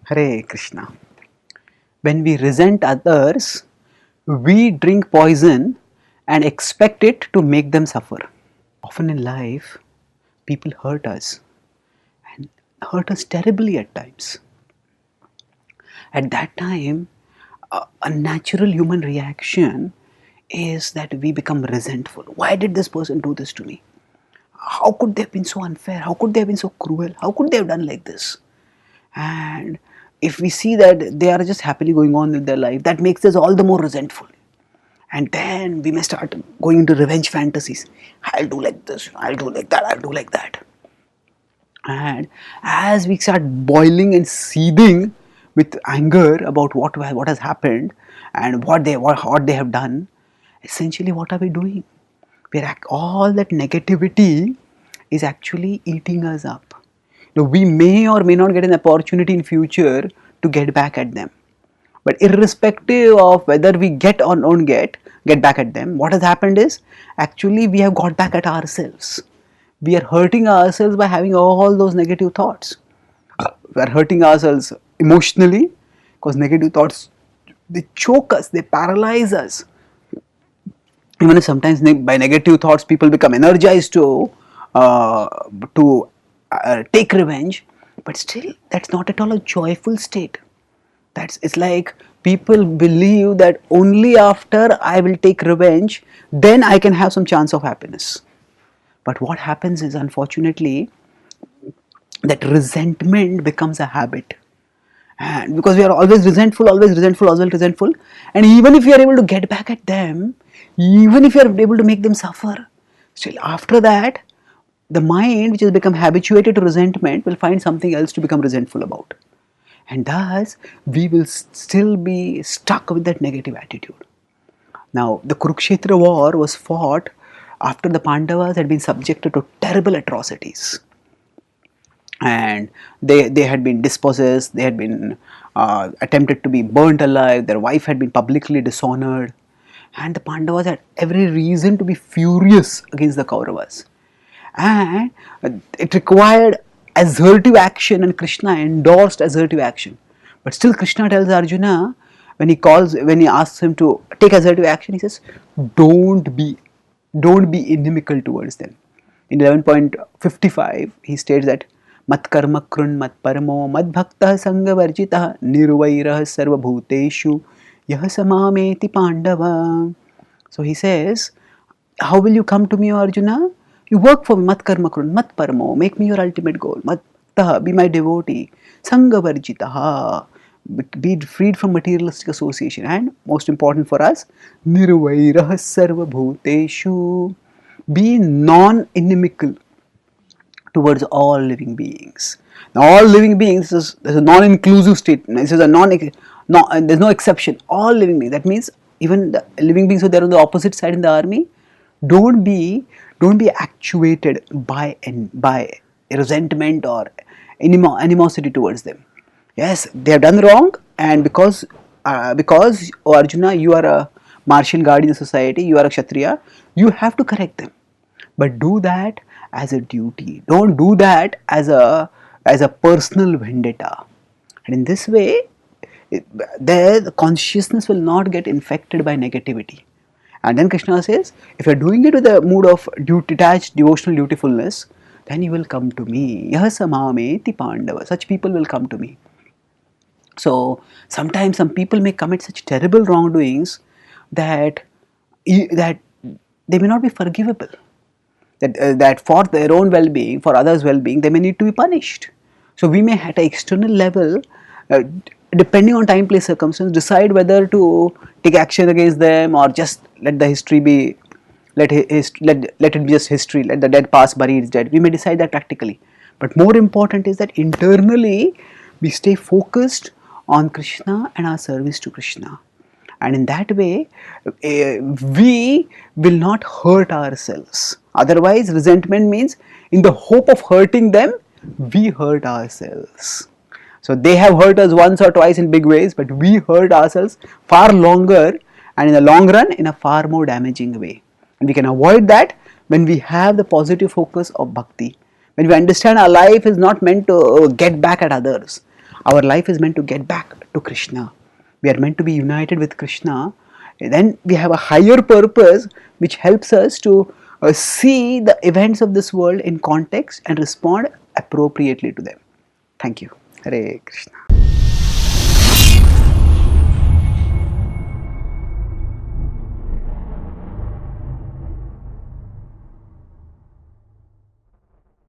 Hare Krishna. When we resent others, we drink poison and expect it to make them suffer. Often in life, people hurt us and hurt us terribly at times. At that time, a natural human reaction is that we become resentful. Why did this person do this to me? How could they have been so unfair? How could they have been so cruel? How could they have done like this? And if we see that they are just happily going on with their life, that makes us all the more resentful. And then we may start going into revenge fantasies. I'll do like this, I'll do like that, I'll do like that. And as we start boiling and seething with anger about what has happened and what they have done, essentially what are we doing? All that negativity is actually eating us up. Now, we may or may not get an opportunity in future to get back at them. But irrespective of whether we get or don't get back at them, what has happened is actually we have got back at ourselves. We are hurting ourselves by having all those negative thoughts. We are hurting ourselves emotionally because negative thoughts, they choke us, they paralyze us. Even if sometimes by negative thoughts people become energized to take revenge, but still that's not at all a joyful state. It's like people believe that only after I will take revenge, then I can have some chance of happiness. But what happens is, unfortunately, that resentment becomes a habit. And because we are always resentful, and even if we are able to get back at them, even if you are able to make them suffer, still after that, the mind which has become habituated to resentment will find something else to become resentful about. And thus, we will still be stuck with that negative attitude. Now, the Kurukshetra war was fought after the Pandavas had been subjected to terrible atrocities. And they had been dispossessed, they had been attempted to be burnt alive, their wife had been publicly dishonored. And the Pandavas had every reason to be furious against the Kauravas. And it required assertive action, and Krishna endorsed assertive action. But still Krishna tells Arjuna, when he asks him to take assertive action, he says, don't be inimical towards them. In 11.55, he states that mat karma krun mat paramo mad bhaktah sangha varjitah nirvairah sarva bhuteshu yah samameti pandava. So he says, how will you come to me, Arjuna? You work for me, mat karma krun, mat paramo, make me your ultimate goal, mat taha, be my devotee, sangha varjitaha, be freed from materialistic association, and most important for us, nirvairah sarva bhuteshu, be non-inimical towards all living beings. Now, all living beings is a non-inclusive statement. This is there's no exception. All living beings. That means even the living beings who are there on the opposite side in the army, don't be actuated by resentment or animosity towards them. Yes, they have done wrong, and because oh Arjuna, you are a martial guard in the society, you are a Kshatriya, you have to correct them. But do that as a duty. Don't do that as a personal vendetta. And in this way, the consciousness will not get infected by negativity. And then Krishna says, if you are doing it with a mood of detached devotional dutifulness, then you will come to me. Yah samameti pandava. Such people will come to me. So sometimes some people may commit such terrible wrongdoings that they may not be forgivable. That for their own well-being, for others' well-being, they may need to be punished. So we may at an external level, depending on time, place, circumstance, decide whether to take action against them or just let the history be, let it be just history, let the dead past bury its dead. We may decide that practically. But more important is that internally we stay focused on Krishna and our service to Krishna. And in that way, we will not hurt ourselves. Otherwise, resentment means in the hope of hurting them, we hurt ourselves. So they have hurt us once or twice in big ways, but we hurt ourselves far longer and in the long run in a far more damaging way. And we can avoid that when we have the positive focus of bhakti. When we understand our life is not meant to get back at others. Our life is meant to get back to Krishna. We are meant to be united with Krishna. Then we have a higher purpose which helps us to see the events of this world in context and respond appropriately to them. Thank you. Hare Krishna.